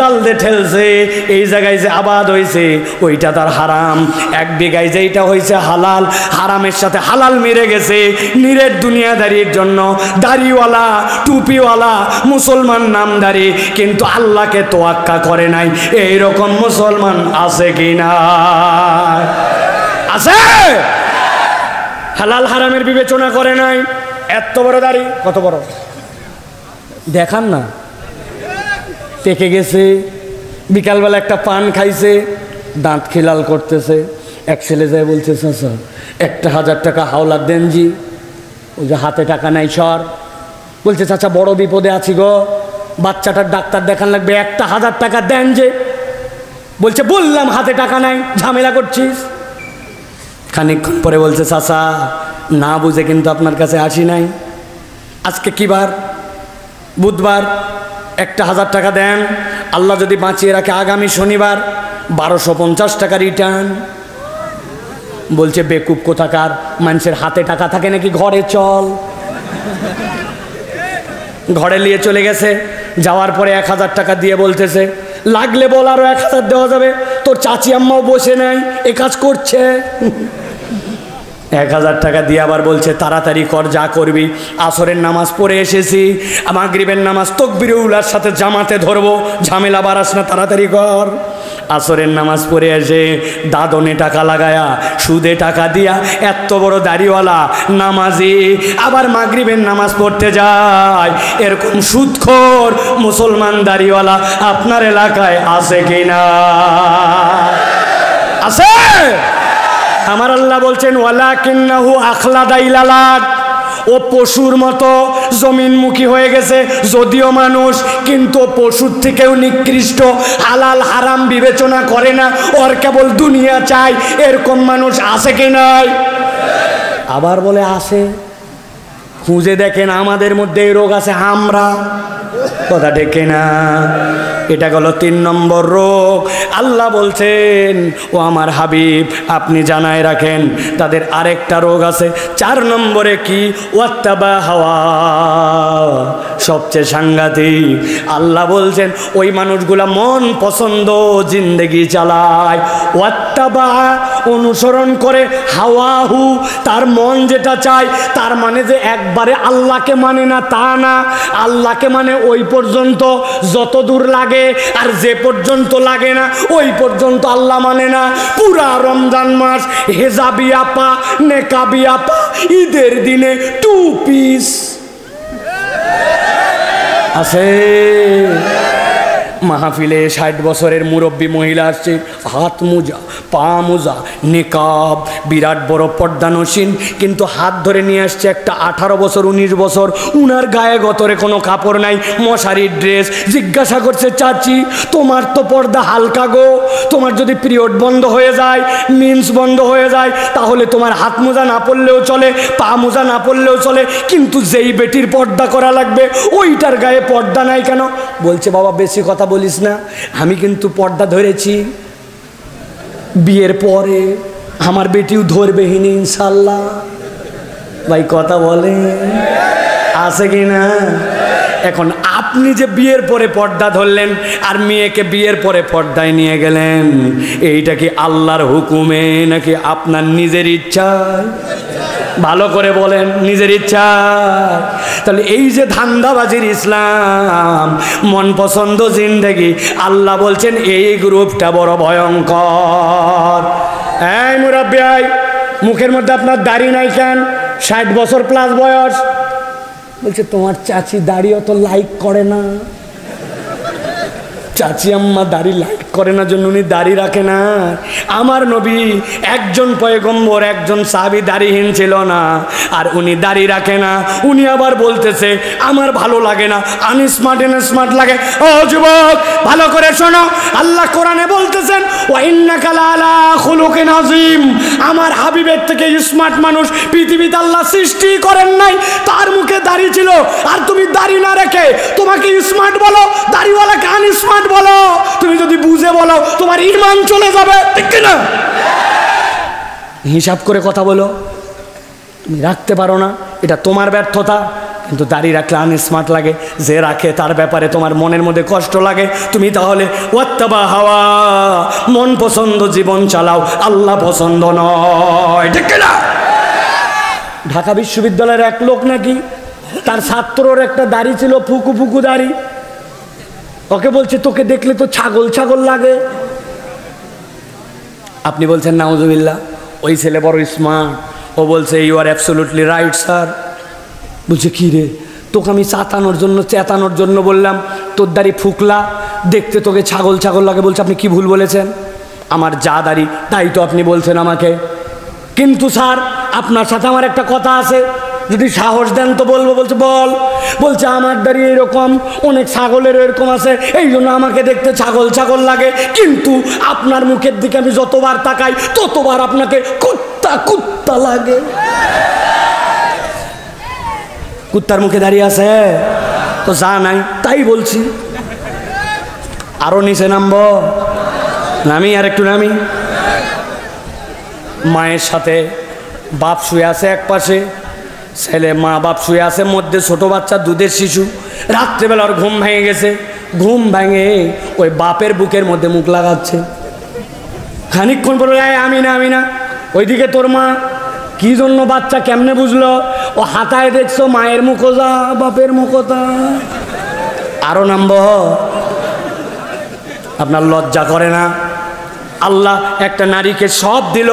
জাল দিয়ে ঠেলছে, এই জায়গায় যে আবাদ হয়েছে ওইটা তার হারাম, 1 বিঘায় যেইটা হয়েছে হালাল, হারামের সাথে হালাল মেরে গেছে। নিরেট দুনিয়াদারির জন্য দাড়িওয়ালা টুপিওয়ালা মুসলমান নামদারি, কিন্তু আল্লাহকে তোয়াক্কা করে নাই, এইরকম মুসলমান আছে কি না? আছে? হালাল হারামের বিবেচনা করে নাই। এত বড় দাড়ি, কত বড় দেখান না, পেকে গেছে। বিকালবেলা একটা পান খাইছে, দাঁত খিলাল করতেছে। এক ছেলে যায় বলছে, চাচা 1000 টাকা হাওলাত দেন জি। ওই যে হাতে টাকা নাই সর। বলছে, চাচা বড় বিপদে আছি গো, বাচ্চাটার ডাক্তার দেখান লাগবে, 1000 টাকা দেন যে। বলছে, বললাম হাতে টাকা নাই, ঝামেলা করছিস। খানিকক্ষণ পরে বলছে, চাচা না বুঝে কিন্তু আপনার কাছে আসি নাই, আজকে কি বার? বুধবার, 1000 টাকা দেন, আল্লাহ যদি বাঁচিয়ে রাখে আগামী শনিবার 1250 টাকা রিটার্ন। বলছে, বেকুব কোথাকার, মানুষের হাতে টাকা থাকে নাকি? ঘরে চল। ঘরে নিয়ে চলে গেছে। যাওয়ার পরে 1000 টাকা দিয়ে বলতেছে, লাগলে বল আরো 1000 দেওয়া যাবে, তোর চাচি আম্মাও বসে নাই, এ কাজ করছে। 1000 টাকা দিয়ে আবার বলছে, তাড়াতাড়ি কর, যা করবি। আসরের নামাজ পড়ে এসেছি, মাগরিবের নামাজ তকবীরে উলার সাথে জামাতে ধরবো, ঝামেলা বাড়াস না, তাড়াতাড়ি কর। আসরের নামাজ পড়ে এসে দাদনে টাকা লাগায়া, সুদে টাকা দিয়া, এত বড় দাড়িওয়ালা নামাজি আবার মাগরিবের নামাজ পড়তে যায়। এরকম সুদখোর মুসলমান দাড়িওয়ালা আপনার এলাকায় আছে কিনা? আছে? আমার আল্লাহ বলছেন, ওয়ালাকিন্নাহু আখলাদা ইলালাদ, ও পশুর মতো জমিনমুখী হয়ে গেছে, যদিও মানুষ কিন্তু পশুর থেকেও নিকৃষ্ট, হালাল হারাম বিবেচনা করে না, ওর কেবল দুনিয়া চাই। এরকম মানুষ আছে কি নাই? আবার বলে আছে। খুঁজে দেখেন আমাদের মধ্যে এই রোগ আছে, আমরা কথা ডেকে না। এটা গেল 3 নম্বর রোগ। আল্লাহ বলছেন, ও আমার হাবিব আপনি জানায় রাখেন তাদের আরেকটা রোগ আছে। 4 নম্বরে কি? ওয়াত্তাবা হাওয়া, সবচেয়ে সাংঘাতিক। আল্লাহ বলছেন ওই মানুষগুলা মন পছন্দ জিন্দেগি চালায়, ওয়াত্তাবা অনুসরণ করে, হাওয়াহু তার মন যেটা চায়। তার মানে যে একবারে আল্লাহকে মানে না তা না, আল্লাহকে মানে ওই পর্যন্ত যত দূর লাগে, আর যে পর্যন্ত লাগে না ওই পর্যন্ত আল্লাহ মানে না। পুরা রমজান মাস হেজাবি আপা নেকাবি আপা ঈদের দিনে 2 পিস আছে। মাহফিলে 60 বছরের মুরব্বী মহিলা আসছে, হাত মোজা পা মোজা নেকাব, বিরাট বড় পর্দানসীন, কিন্তু হাত ধরে নিয়ে আসছে একটা 18 বছর 19 বছর, উনার গায়ে গতরে কোনো কাপড় নাই, মশারির ড্রেস। জিজ্ঞাসা করছে, চাচি তোমার তো পর্দা হালকা গো, তোমার যদি পিরিয়ড বন্ধ হয়ে যায়, মিন্স বন্ধ হয়ে যায়, তাহলে তোমার হাত মোজা না পরলেও চলে, পা মোজা না পরলেও চলে, কিন্তু যেই বেটির পর্দা করা লাগবে ওইটার গায়ে পর্দা নাই কেন? বলছে, বাবা বেশি কথা বলিস না, আমি কিন্তু পর্দা ধরেছি, বিয়ের পরে আমার বেটিও ধরবেহিনী ইনশাল্লাহ। ভাই কথা বলে আছে কি না? এখন আপনি যে বিয়ের পরে পর্দা ধরলেন আর মেয়েকে বিয়ের পরে পর্দায় নিয়ে গেলেন, এইটা কি আল্লাহর হুকুমে নাকি আপনার নিজের ইচ্ছায়? ভালো করে বলেন, নিজের ইচ্ছা? তাহলে এই যে ধান্দাবাজির ইসলাম, মন পছন্দ জিন্দেগি, আল্লাহ বলছেন এই গ্রুপটা বড় ভয়ঙ্কর। এই মুরব্বি, মুখের মধ্যে আপনার দাড়ি নাই কেন? 60 বছর প্লাস বয়স। বলছে, তোমার চাচি দাড়ি অত লাইক করে না, চাচি আম্মা দাড়ি লাইক করে না জন্য উনি দাড়ি রাখে না। আমার নবী একজন পয়গম্বর, একজন সাহাবী দাড়িহীন ছিল না, আর উনি দাড়ি রাখে না। উনি আবার বলতেছে আমার ভালো লাগে না, আনস্মার্ট স্মার্ট লাগে। ও যুবক ভালো করে শোনো, আল্লাহ কোরআনে বলতেছেন, ওয়া ইন্নাকা লাআলা খুলুকিন আযীম। আমার হাবিবের থেকে স্মার্ট মানুষ পৃথিবীতে আল্লাহ সৃষ্টি করেন নাই। তার মুখে দাড়ি ছিল, আর তুমি দাড়ি না রেখে তোমাকে স্মার্ট বলো, দাড়িওয়ালাকে আনস্মার্ট বলো। তুমি যদি বুঝে বলো তোমার ঈমান চলে যাবে, ঠিক না? হিসাব করে কথা বলো। তুমি রাখতে পারো না, এটা তোমার ব্যর্থতা। কিন্তু দাড়ি রাখলে আনস্মার্ট লাগে, যে রাখে তার ব্যাপারে তোমার মনের মধ্যে কষ্ট লাগে। তুমি তাহলে ওয়াত্তাবা হাওয়া, মন পছন্দ জীবন চালাও, আল্লাহ পছন্দ নয়, ঠিক না? ঢাকা বিশ্ববিদ্যালয়ের এক লোক নাকি তার ছাত্রর একটা দাড়ি ছিল, ফুকু ফুকু দাড়ি। ওকে বলছে তোকে দেখলে তো ছাগল ছাগল লাগে। আপনি বলছেন নাউজুবিল্লাহ। ওই ছেলে বড় স্মার্ট, ও বলছে you are absolutely right sir. বলছে কী রে, তোকে আমি চেতানোর জন্য বললাম, তোর দাড়ি ফুকলা, দেখতে তোকে ছাগল ছাগল লাগে। বলছে আপনি কি ভুল বলেছেন, আমার যা দাড়ি তাই তো আপনি বলছেন আমাকে। কিন্তু স্যার আপনার সাথে আমার একটা কথা আছে, যদি সাহস দেন তো বলবো। বলছে বল। বলছে আমার দাড়ি এরকম, অনেক ছাগলের এরকম আছে, এই জন্য আমাকে দেখতে ছাগল ছাগল লাগে, কিন্তু আপনার মুখের দিকে আমি যতবার তাকাই ততবার আপনাকে কুত্তা কুত্তা লাগে। কুত্তার মুখে দাঁড়িয়ে আছে তো যা নাই তাই বলছি। আরো নিচে নামবো, নামি আর একটু নামি। মায়ের সাথে বাপ শুয়ে আছে এক পাশে, ছেলে মা বাপ শুয়ে আছে মধ্যে, ছোট বাচ্চা দুধের শিশু। রাত্রেবেলা ওর ঘুম ভেঙে গেছে, ঘুম ভেঙে ওই বাপের বুকের মধ্যে মুখ লাগাচ্ছে। খানিকক্ষণ পরে আমি না আমি না, ওইদিকে তোর মা। কি জন্য বাচ্চা কেমনে বুঝলো? ও হাতায় দেখছো মায়ের মুখোজা বাপের মুখোতা। আরো নামবো, আপনার লজ্জা করে না? আল্লাহ একটা নারীকে সব দিল,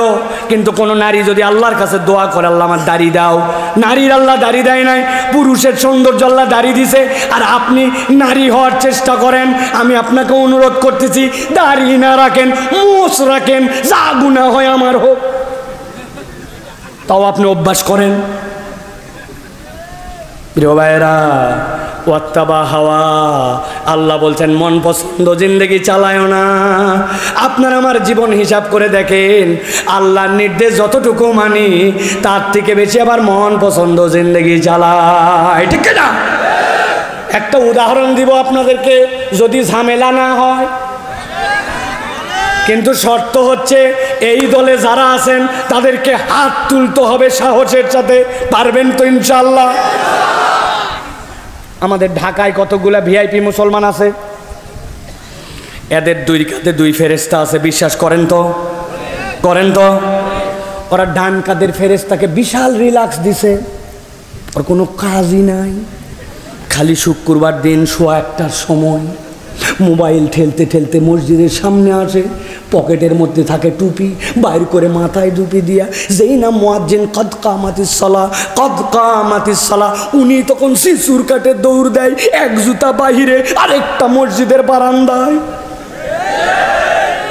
কিন্তু কোনো নারী যদি আল্লাহর কাছে দোয়া করে আল্লাহ আমার দাড়ি দাও, নারীর আল্লাহ দাড়ি দেয় নাই, পুরুষের সৌন্দর্য আল্লাহ দাড়ি দিছে। আর আপনি নারী হওয়ার চেষ্টা করেন। আমি আপনাকে অনুরোধ করতেছি, দাড়ি না রাখেন, মোষ রাখেন, যা গুনাহ হয় আমার হোক, তাও আপনি অভ্যাস করেন। প্রিয় ভাইয়েরা, ওয়াত্তাবা হাওয়া, আল্লাহ বলছেন মন পছন্দ জিন্দেগি চালায় না। আপনার আমার জীবন হিসাব করে দেখেন, আল্লাহর নির্দেশ যতটুকু মানি তার থেকে বেশি আবার মন পছন্দ জিন্দেগি চালায়, ঠিক না? একটা উদাহরণ দিব আপনাদেরকে, যদি ঝামেলা না হয়। কিন্তু শর্ত হচ্ছে এই দলে যারা আছেন তাদেরকে হাত তুলতে হবে সাহসের সাথে। পারবেন তো ইনশাআল্লাহ? আমাদের ঢাকায় কতগুলা ভিআইপি মুসলমান আছে, এদের দুই কাঁধে দুই ফেরেশতা আছে, বিশ্বাস করেন তো? করেন তো? ওরা ডান কাঁধের ফেরেশতাকে বিশাল রিল্যাক্স দিছে, ওর কোনো কাজই নাই, খালি শুক্রবার দিন সোয়া 1টার সময় মোবাইল ঠেলতে ঠেলতে মসজিদের সামনে আসে, পকেটের মধ্যে থাকে টুপি, বাইর করে মাথায় টুপি দিয়া যেই না মুয়াজ্জিন কদ কামাতিস সালাহ কদ কামাতিস সালাহ, উনি তখন শিশুর কাটে দৌড় দেয়, এক জুতা বাহিরে আরেকটা মসজিদের বারান্দায়।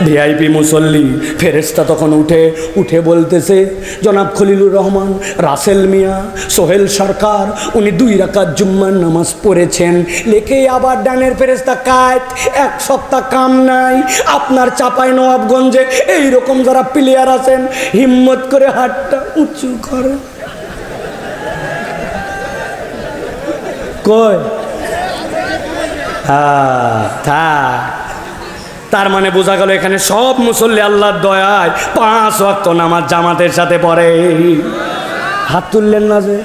ভিআইপি মুসল্লি ফেরেশতা তখন উঠে বলতেছে, জনাব খলিলুর রহমান, রাসেল মিয়া, সোহেল সরকার, উনি 2 রাকাত জুম্মার নামাজ পড়েছেন। লেখে আবার ডানের ফেরেশতা কাট, 1 সপ্তাহ কাম নাই। আপনার চাপাই নবাবগঞ্জে এইরকম যারা প্লেয়ার আছেন, হিম্মত করে হাতটা উঁচু করে। কই তার মানে বোঝা গেল এখানে সব মুসল্লি আল্লাহর দয়ায় 5 ওয়াক্ত নামাজ জামাতের সাথে পড়ে। হাত তুললেন না যে?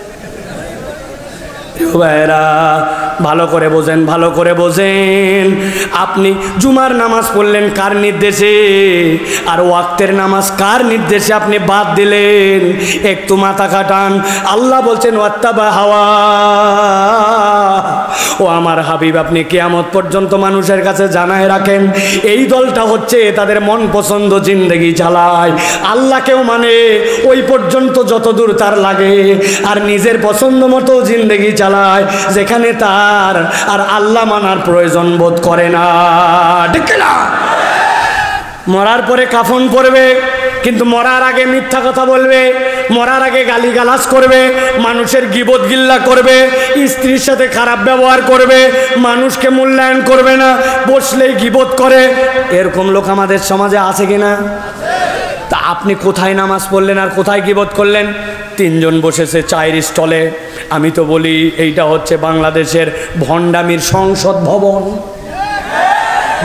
ভাইরা ভালো করে বোঝেন, ভালো করে বোঝেন। আপনি জুমার নামাজ পড়লেন কার নির্দেশে, আর ওয়াক্তের নামাজ কার নির্দেশে আপনি বাদ দিলেন? একটু মাথা খাটান। আল্লাহ বলছেন ওয়াত্তাবা হাওয়া। ও আমার হাবিব, আপনি কিয়ামত পর্যন্ত মানুষের কাছে জানায় রাখেন, এই দলটা হচ্ছে তাদের মন পছন্দ জিন্দেগি চালায়, আল্লাহকেও মানে ওই পর্যন্ত যতদূর তার লাগে, আর নিজের পছন্দ মতো জিন্দেগি চালায়, যেখানে তার আর আল্লাহ মানার প্রয়োজন বোধ করে না, ঠিক না? মরার পরে কাফন পরবে, কিন্তু মরার আগে মিথ্যা কথা বলবে, মরার আগে গালিগালাজ করবে, মানুষের গিবত গিল্লা করবে, স্ত্রীর সাথে খারাপ ব্যবহার করবে, মানুষকে মূল্যায়ন করবে না, বসলেই গিবত করে। এরকম লোক আমাদের সমাজে আছে কিনা? তা আপনি কোথায় নামাজ পড়লেন আর কোথায় গিবত করলেন? 3 জন বসেছে চায়ের স্টলে। আমি তো বলি এইটা হচ্ছে বাংলাদেশের ভণ্ডামির সংসদ ভবন।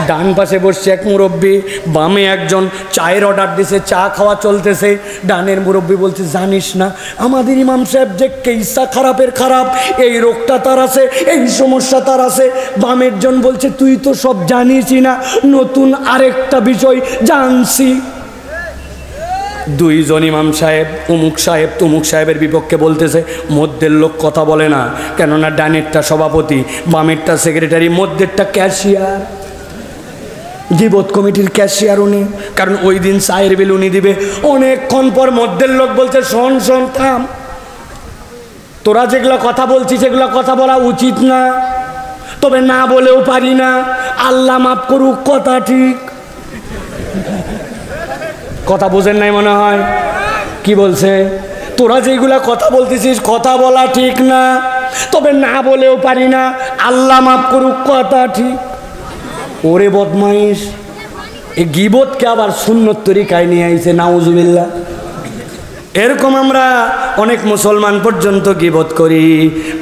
ডান পাশে বসছে এক মুরব্বী, বামে একজন চায়ের অর্ডার দিছে, চা খাওয়া চলতেছে। ডানের মুরব্বী বলছে, জানিস না আমাদের ইমাম সাহেব যে কেইসা খারাপের খারাপ, এই রোগটা তার আছে, এই সমস্যা তার আছে। বামের জন বলছে, তুই তো সব জানিসই না, নতুন আরেকটা বিষয় জানছি। দুইজন ইমাম সাহেব অমুক সাহেব তমুক সাহেবের বিপক্ষে বলতেছে। মধ্যের লোক কথা বলে না, কেননা ডানেরটা সভাপতি, বামেরটা সেক্রেটারি, মধ্যেরটা ক্যাশিয়ার, গীবত কমিটির ক্যাশিয়ার উনি, কারণ ওই দিন চায়ের বিল উনি দিবে। অনেকক্ষণ পর মধ্যের লোক বলছে, শোন শোন থাম, তোরা যেগুলো কথা বলছিস সেগুলো কথা বলা উচিত না, তবে না বলেও পারি না, আল্লাহ মাফ করুক, কথা ঠিক। কথা বোঝেন নাই মনে হয়, কি বলছে? তোরা যেগুলা কথা বলতেছিস কথা বলা ঠিক না, তবে না বলেও পারি না, আল্লাহ মাফ করুক, কথা ঠিক। ওরে বদমাইশ, এই গীবতকে আবার সুন্নত তরিকায় নিয়ে আইছে, নাউজুবিল্লাহ। এরকম আমরা অনেক মুসলমান পর্যন্ত গীবত করি।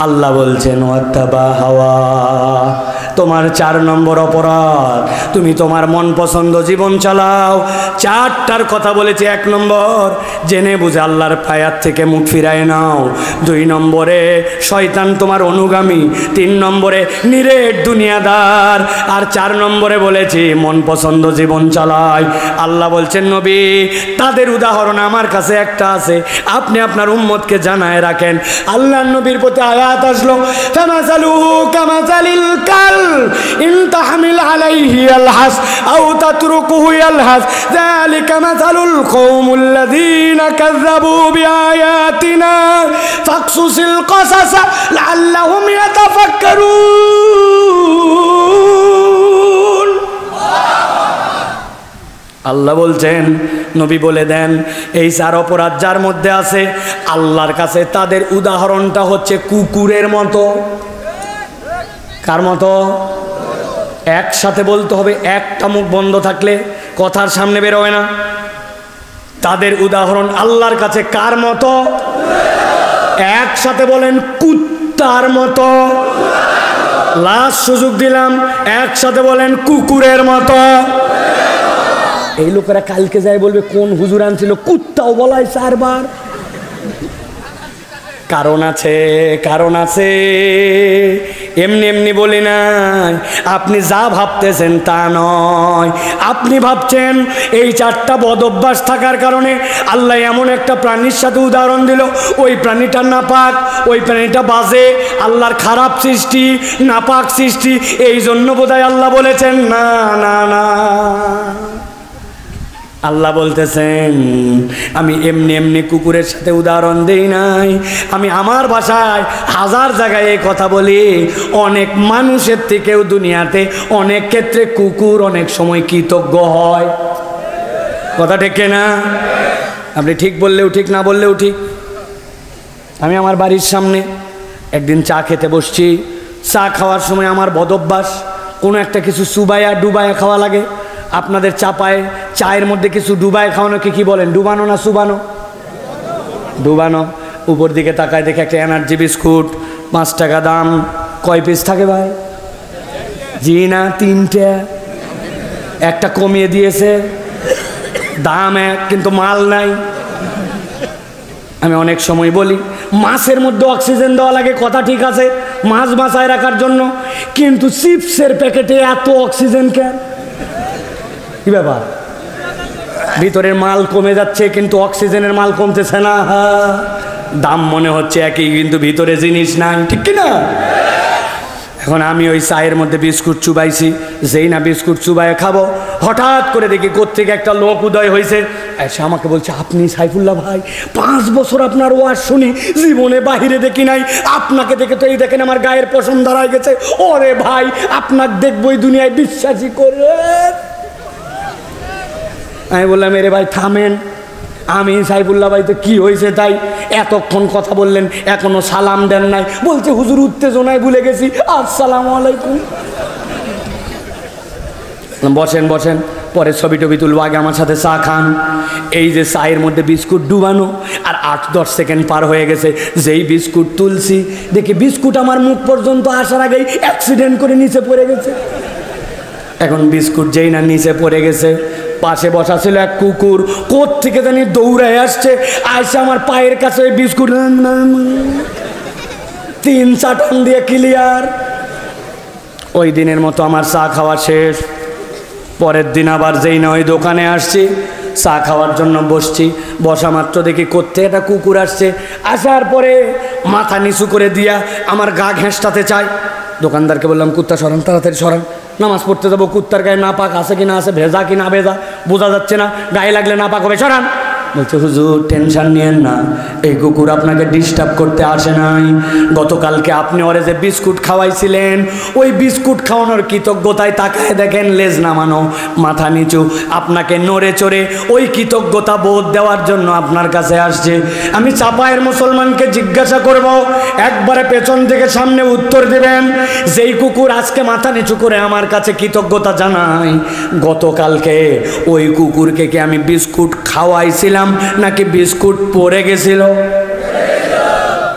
আল্লাহ বলছেন, ওয়াত্তাবা হাওয়া, তোমার 4 নম্বর অপরাধ, তুমি তোমার মন পছন্দ জীবন চালাও। 4টার কথা বলেছে। 1 নম্বর, জেনে বুঝে আল্লাহর পায়াত থেকে মুখ ফিরায় নাও। 2 নম্বরে, শয়তান তোমার অনুগামী। 3 নম্বরে, নিরেট দুনিয়াদার। আর 4 নম্বরে বলেছি মন পছন্দ জীবন চালায়। আল্লাহ বলছেন, নবী তাদের উদাহরণ আমার কাছে একটা আছে, আপনি আপনার উম্মতকে জানায় রাখেন। আল্লাহ নবীর প্রতি আয়াত আসলো, ফামাসালুহু কামাসালিল কাল ইন তাহমিল আলাইহি ইয়ালহাস আও তাতরুকুহু ইয়ালহাস যালিকা মাসালুল কওমুল্লাযীনা কাযযাবু বিআয়াতিনা ফাকসুসিল কসাস লাআল্লাহুম ইয়াতাফাক্কারুন। আল্লাহ বলছেন, নবী বলে দেন, এই 4 অপরাধ যার মধ্যে আছে, আল্লাহর কাছে তাদের উদাহরণটা হচ্ছে কুকুরের মতো। কার মতো? একসাথে বলতে হবে, একটা মুখ বন্ধ থাকলে কথার সামনে বেরোয় না। তাদের উদাহরণ আল্লাহর কাছে কার মতো? একসাথে বলেন, কুত্তার মতো। লাস্ট সুযোগ দিলাম, একসাথে বলেন, কুকুরের মতো। এই লোকেরা কালকে যায় বলবে, কোন হুজুর আনছিল, কুত্তাও বলাই 4 বার। কারণ আছে, কারণ আছে, এমনি এমনি বলি নাই। আপনি যা ভাবতেছেন তা নয়। আপনি ভাবছেন এই 4টা বদ অভ্যাস থাকার কারণে আল্লাহ এমন একটা প্রাণীর সাথে উদাহরণ দিল, ওই প্রাণীটা নাপাক, ওই প্রাণীটা বাজে, আল্লাহর খারাপ সৃষ্টি, নাপাক সৃষ্টি, এই জন্য বোধহয় আল্লাহ বলেছেন না না না। আল্লাহ বলতেছেন, আমি এমনি এমনি কুকুরের সাথে উদাহরণ দেই নাই। আমি আমার ভাষায় 1000 জায়গায় এই কথা বলি। অনেক মানুষের থেকেও দুনিয়াতে অনেক ক্ষেত্রে কুকুর অনেক সময় কৃতজ্ঞ হয়। কথা ঠিক না? আপনি ঠিক বললেও ঠিক, না বললেও ঠিক। আমি আমার বাড়ির সামনে একদিন চা খেতে বসছি। চা খাওয়ার সময় আমার বদভ্যাস, কোনো একটা কিছু চুবায়া ডুবায়া খাওয়া লাগে। আপনাদের চাপায় চায়ের মধ্যে কিছু ডুবায় খাওয়ানোকে কি বলেন? ডুবানো না চুবানো? ডুবানো। উপর দিকে তাকায় দেখে একটা এনার্জি বিস্কুট, 5 টাকা দাম। কয় পিস থাকে ভাই? জি না, 3টে। একটা কমিয়ে দিয়েছে, দাম 1 কিন্তু মাল নাই। আমি অনেক সময় বলি, মাছের মধ্যে অক্সিজেন দেওয়া লাগে, কথা ঠিক আছে, মাছ বাঁচায় রাখার জন্য, কিন্তু চিপসের প্যাকেটে এত অক্সিজেন কেন? কি ব্যাপার? ভিতরের মাল কমে যাচ্ছে কিন্তু অক্সিজেনের মাল কমতেছে না। দাম মনে হচ্ছে একই, কিন্তু ভিতরে জিনিস নাই, ঠিক কিনা? এখন আমি ওই চায়ের মধ্যে বিস্কুট চুবাইছি, যেই না বিস্কুট চুবাই খাবো, হঠাৎ করে দেখি কোত্থেকে একটা লোক উদয় হয়েছে। এসে আমাকে বলছে, আপনি সাইফুল্লাহ ভাই, 5 বছর আপনার ওয়াজ শুনি, জীবনে বাহিরে দেখি নাই, আপনাকে দেখে তো এই দেখেন আমার গায়ের পশম দাঁড়ায় গেছে। ওরে ভাই, আপনাকে দেখবোই দুনিয়ায়, বিশ্বাসই করে। আমি বললাম, এরে ভাই থামেন, আমি সাইফুল্লাহ ভাই তো কি হয়েছে তাই এতক্ষণ কথা বললেন, এখনো সালাম দেন নাই। বলছে, হুজুর উত্তেজনায় ভুলে গেছি, আসসালামু আলাইকুম। বসেন বসেন, পরে ছবি টবি তুলবো, আগে আমার সাথে চা খান। এই যে চায়ের মধ্যে বিস্কুট ডুবানো, আর 8-10 সেকেন্ড পার হয়ে গেছে। যেই বিস্কুট তুলছি, দেখি বিস্কুট আমার মুখ পর্যন্ত আসার আগেই অ্যাক্সিডেন্ট করে নিচে পড়ে গেছে। এখন বিস্কুট যেই না নিচে পড়ে গেছে, পাশে বসা ছিল এক কুকুর, কোথ থেকে জানি দৌড়ায় আসছে, আইসে আমার পায়ের কাছে ওই বিস্কুট 3 টান দিয়ে ক্লিয়ার। ওই দিনের মতো আমার চা খাওয়া শেষ। পরের দিন আবার যেই না ওই দোকানে আসছি, চা খাওয়ার জন্য বসছি, বসা মাত্র দেখি কোত্থেকে একটা কুকুর আসছে। আসার পরে মাথা নিচু করে দিয়া আমার গা ঘেঁষটাতে চায়। দোকানদারকে বললাম, কুত্তা সরান, তাড়াতাড়ি সরান, নামাজ পড়তে যাবো, কুত্তার গায়ে নাপাক আছে কি না আছে, ভেজা কি না ভেজা বোঝা যাচ্ছে না, গায়ে লাগলে নাপাক হবে, সরান। বলছে, হুজুর টেনশন নিয়েন না, এই কুকুর আপনাকে ডিস্টার্ব করতে আসে নাই। গতকালকে আপনি ওরে যে বিস্কুট খাওয়াইছিলেন, ওই বিস্কুট খাওয়ানোর কৃতজ্ঞতায় তাকায় দেখেন লেজ নামানো, মাথা নিচু, আপনাকে নড়ে চড়ে ওই কৃতজ্ঞতা বোধ দেওয়ার জন্য আপনার কাছে আসছে। আমি চাপায়ের মুসলমানকে জিজ্ঞাসা করব, একবারে পেছন থেকে সামনে উত্তর দেবেন, যেই কুকুর আজকে মাথা নিচু করে আমার কাছে কৃতজ্ঞতা জানাই, গতকালকে ওই কুকুরকে কি আমি বিস্কুট খাওয়াইছিলাম নাকি বিস্কুট পড়ে গেছিল?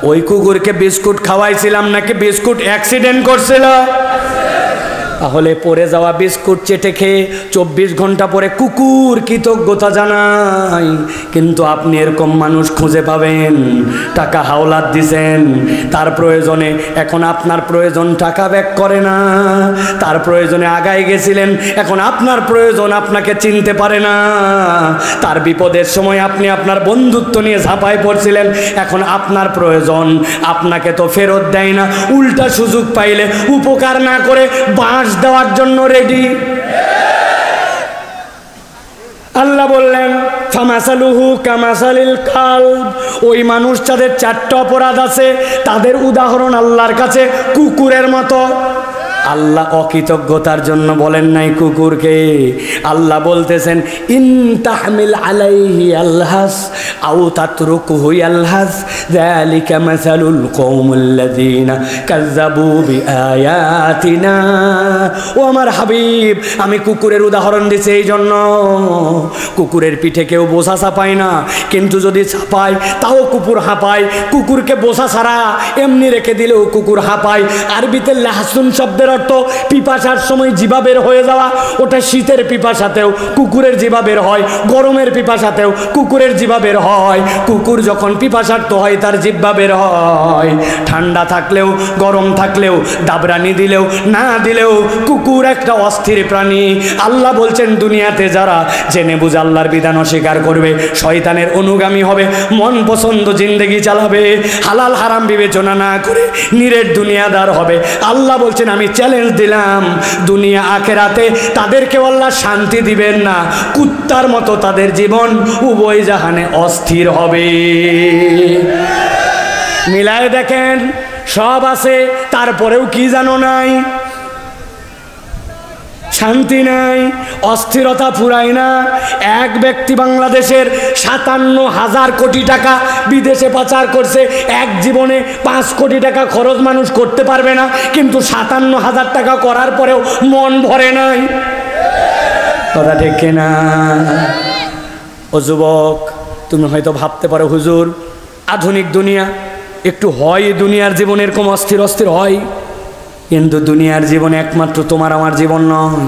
ওই কুকুরকে বিস্কুট খাওয়াইছিলাম নাকি বিস্কুট অ্যাক্সিডেন্ট করছিল? তাহলে পড়ে যাওয়া বিস্কুট চেটে খেয়ে 24 ঘন্টা পরে কুকুর কৃতজ্ঞতা জানাই। কিন্তু আপনি এরকম মানুষ খুঁজে পাবেন, টাকা হাওলাত দিছেন, তার প্রয়োজনে এখন আপনার প্রয়োজন টাকা ব্যাক করে না, তার প্রয়োজনে আগায় গেছিলেন, এখন আপনার প্রয়োজন আপনাকে চিনতে পারে না, তার বিপদের সময় আপনি আপনার বন্ধুত্ব নিয়ে ঝাঁপায় পড়ছিলেন, এখন আপনার প্রয়োজন আপনাকে তো ফেরত দেয় না, উল্টা সুযোগ পাইলে উপকার না করে বাঁশ দেওয়ার জন্য রেডি। আল্লাহ বললেন, ফামাসালুহু কামাসালিল কালব, ওই মানুষ যাদের 4টা অপরাধ আছে তাদের উদাহরণ আল্লাহর কাছে কুকুরের মতো। আল্লাহ অকৃতজ্ঞতার জন্য বলেন নাই কুকুরকে, আল্লাহ বলতেছেন, ইন তাহমিল আলাইহি আলহাস আও তাতরুকুহু আলহাস যালিকা মাসালুল কওমিল্লাযিনা কাযযাবু বিআয়াতিনা। ও আমার হাবিব, আমি কুকুরের উদাহরণ দিছি এই জন্য, কুকুরের পিঠে কেউ বোঝা চাপায় না, কিন্তু যদি চাপায় তাও কুকুর হাঁপায়। কুকুরকে বোঝা ছাড়া এমনি রেখে দিলেও কুকুর হাঁপায়। আরবিতে লাহসুন শব্দের অর্থ পিপাসার সময় জিভা বের হয়ে যাওয়া, ওটা শীতের পিপাসাতেও কুকুরের জিভা বের হয়, গরমের পিপাসাতেও কুকুরের জিভা বের হয়। কুকুর যখন পিপাসার্থ হয় তার জিহ্বা বের হয়। ঠান্ডা থাকলেও গরম থাকলেও, দাবরানি দিলেও না দিলেও কুকুর একটা অস্থির প্রাণী। আল্লাহ বলছেন, দুনিয়াতে যারা জেনে বুঝে আল্লাহর বিধান অস্বীকার করবে, শয়তানের অনুগামী হবে, মন পছন্দ জিন্দেগি চালাবে, হালাল হারাম বিবেচনা না করে নিরেট দুনিয়াদার হবে, আল্লাহ বলছেন আমি চ্যালেঞ্জ দিলাম, দুনিয়া আখেরাতে তাদেরকে আল্লাহ শান্তি দিবেন না, কুত্তার মতো তাদের জীবন উভয় জাহানে অস্থির হবে। মিলায় দেখেন, সব আছে, তারপরেও কি জানো নাই, শান্তি নাই, অস্থিরতা ফুরায় না। এক ব্যক্তি বাংলাদেশের 57,000 কোটি টাকা বিদেশে পাচার করছে, এক জীবনে 5 কোটি টাকা খরচ মানুষ করতে পারবে না, কিন্তু 57,000 টাকা করার পরেও মন ভরে নাই। কথা ঠিক কিনা? ও যুবক, তুমি হয়তো ভাবতে পারো, হুজুর আধুনিক দুনিয়া একটু হয়, দুনিয়ার জীবন এরকম অস্থির অস্থির হয়, কিন্তু দুনিয়ার জীবন একমাত্র তোমার আমার জীবন নয়।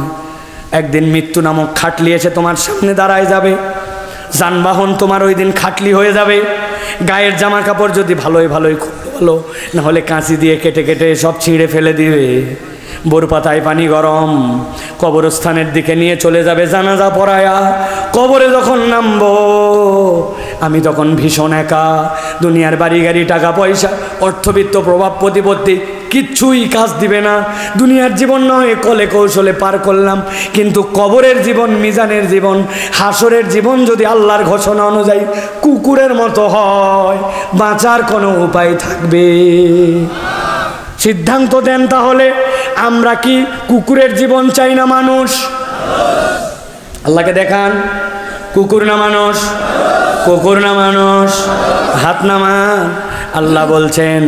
একদিন মৃত্যু নামক খাটলি এসে তোমার সামনে দাঁড়ায় যাবে, যানবাহন তোমার ওই দিন খাটলি হয়ে যাবে। গায়ের জামা কাপড় যদি ভালোই ভালোই খুলো, নাহলে কাঁচি দিয়ে কেটে কেটে সব ছিঁড়ে ফেলে দিবে। বোর পাতায় পানি গরম, কবরস্থানের দিকে নিয়ে চলে যাবে জানাজা পড়ায়া। কবরে যখন নামবো আমি তখন ভীষণ একা। দুনিয়ার বাড়ি গাড়ি, টাকা পয়সা, অর্থবিত্ত, প্রভাব প্রতিপত্তি কিচ্ছুই কাজ দিবে না। দুনিয়ার জীবন নয় কলে কৌশলে পার করলাম, কিন্তু কবরের জীবন, মিজানের জীবন, হাসরের জীবন যদি আল্লাহর ঘোষণা অনুযায়ী কুকুরের মতো হয়, বাঁচার কোনো উপায় থাকবে? সিদ্ধান্ত দেন তাহলে, আমরা কি কুকুরের জীবন চাই না মানুষ? আল্লাহকে দেখান, কুকুর না মানুষ? কুকুর না মানুষ? হাত নামান। আল্লাহ বলছেন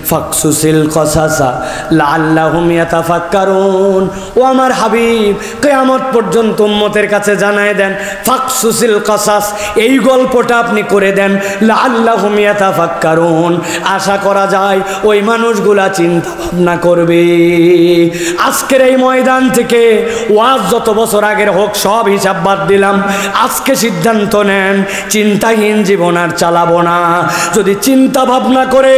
ফাকসুসিল কসাসা লাআল্লাহুম ইয়াতাফাক্কারুন। ও আমার হাবিব, কিয়ামত পর্যন্ত উম্মতের কাছে জানায় দেন, ফাকসুসিল কসাস, এই গল্পটা আপনি করে দেন, লাআল্লাহুম ইয়াতাফাক্কারুন, আশা করা যায় ওই মানুষগুলা চিন্তা ভাবনা করবে। আজকের এই ময়দান থেকে ওয়াজ যত বছর আগের হোক সব হিসাব বাদ দিলাম, আজকে সিদ্ধান্ত নেন চিন্তাহীন জীবন আর চালাবো না। যদি চিন্তা ভাবনা করে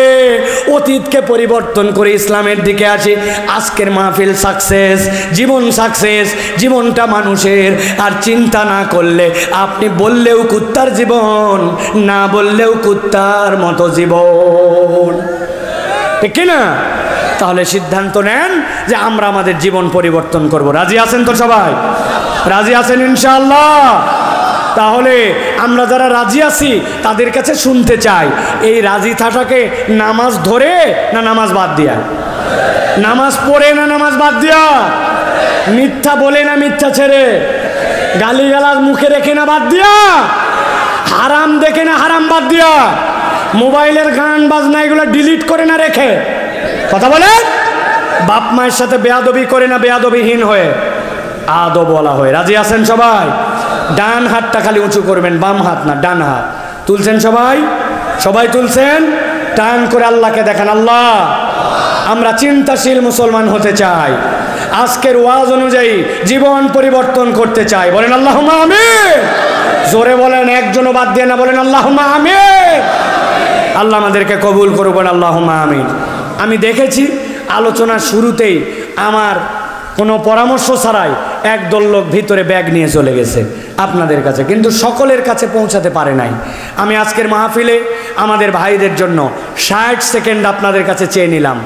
অতীতকে পরিবর্তন করে ইসলামের দিকে আসি, আজকের মাহফিল সাকসেস, জীবন সাকসেস, জীবনটা মানুষের। আর চিন্তা না করলে আপনি বললেও কুত্তার জীবন, না বললেও কুত্তার মতো জীবন, ঠিক না? তাহলে সিদ্ধান্ত নেন যে আমরা আমাদের জীবন পরিবর্তন করব। রাজি আছেন তো সবাই? রাজি আছেন ইনশাআল্লাহ? তাহলে আমরা যারা রাজি আছি তাদের কাছে শুনতে চাই, এই রাজি থাকাকে নামাজ ধরে না নামাজ বাদ দিয়া, নামাজ পড়ে না নামাজ বাদ দিয়া, মিথ্যা বলে না মিথ্যা ছেড়ে, গালিগালাজ মুখে রেখে না বাদ দিয়া, হারাম দেখে না হারাম বাদ দিয়া, মোবাইলের গান বাজনা এগুলো ডিলিট করে না রেখে, কথা বলে, বাপ মায়ের সাথে বেয়াদবি করে না বেয়াদবিহীন হয়ে, আদব বলা হয়। রাজি আছেন সবাই? ডান হাতটা খালি উঁচু করবেন, বাম হাত না, ডান হাত তুলছেন সবাই? সবাই তুলছেন? টান করে আল্লাহকে দেখান, আল্লাহ আমরা চিন্তাশীল মুসলমান হতে চাই, আজকের ওয়াজ অনুযায়ী জীবন পরিবর্তন করতে চাই। বলেন আল্লাহুম্মা আমিন। জোরে বলেন, একজনও বাদ দিয়ে না, বলেন আল্লাহুম্মা আমিন। আল্লাহ আমাদেরকে কবুল করবেন, আল্লাহুম্মা আমিন। আমি দেখেছি আলোচনার শুরুতেই আমার কোনো পরামর্শ ছাড়াই একদল লোক ভিতরে ব্যাগ নিয়ে চলে গেছে আপনাদের কাছে, কিন্তু সকলের কাছে পৌঁছাতে পারে নাই। আমি আজকের মাহফিলে আমাদের ভাইদের জন্য 60 সেকেন্ড আপনাদের কাছে চেয়ে নিলাম।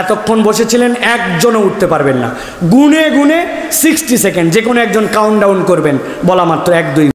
এতক্ষণ বসেছিলেন, একজনও উঠতে পারবেন না, গুনে গুনে 60 সেকেন্ড, যে কোনো একজন কাউন্ট ডাউন করবেন, বলা মাত্র 1 2